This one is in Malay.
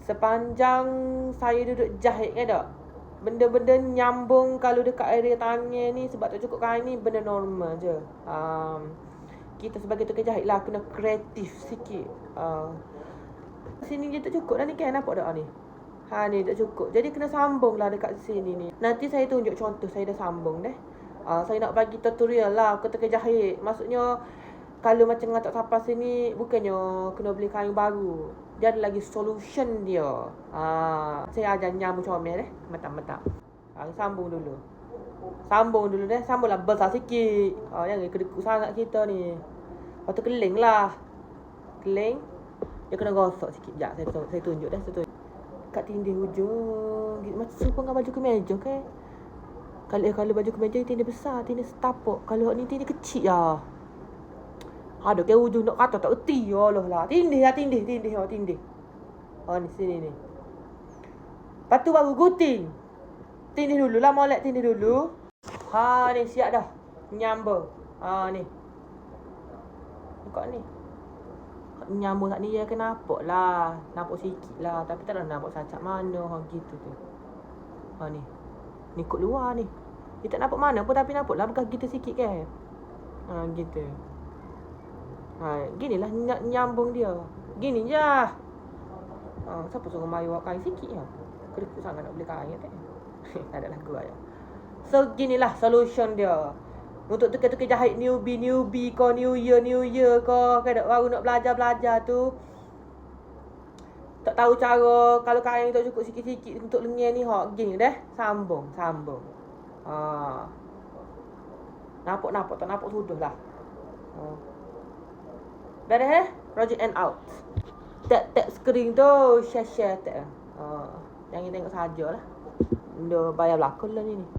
Sepanjang saya duduk jahit kan tak, benda-benda nyambung kalau dekat area tangan ni sebab tak cukup kain ni benda normal je. Kita sebagai tukang jahit lah kena kreatif sikit. Sini je tak cukup dah ni kan, nampak tak ni? Ni tak cukup. Jadi kena sambung lah dekat sini ni. Nanti saya tunjuk contoh saya dah sambung dah. Saya nak bagi tutorial lah ke tukang jahit. Maksudnya kalau macam ngatak tapas sini, bukannya kena beli kain baru. Dia ada lagi solution dia. Saya ajar nyambung comel deh. Mantap-mantap. Sambung dulu. Sambung dulu deh. Sambunglah besar sikit. Jangan kedekut sangat kita ni. Lepas tu keling lah. Keling. Dia kena gosok sikit. Sekejap saya tunjuk dah. Kat tindih hujung. Macam serupa dengan baju kemeja kan. Kalau baju kemeja tindih besar, tindih setapak. Kalau ni tindih kecil lah. Ada ke hujung nak kata tak erti. Allah lah. Tindih. Ni sini ni. Lepas tu baru gunting. Tindih dulu lah, molek tindih dulu. Ni siap dah. Nyambung. Ni. Buka ni. Nyambung kat ni ya kena nampak lah. Nampak sikit lah. Tapi tak nak nampak sacak mana. Gitu tu. Ni. Ni kot luar ni. Dia tak nampak mana pun tapi nampak lah bekas gitu sikit kan. Gitu. Ginilah nyambung dia. Gini je. Siapa suruh mayu kain sikit ya? Kedekut sangat nak beli kain kan? Tak ada lagu ayah. So ginilah solution dia. Untuk tukar-tukar jahit newbie ko, new year ko, kadang baru nak belajar tu. Tak tahu cara kalau kain tak cukup sikit-sikit untuk lengan ni gini dah. Sambung. Nampak tak nampak sudah lah. Dah project and out. Tap screen tu share tak. Jangan tengok sajalah. Dia bayar belakang lah ni.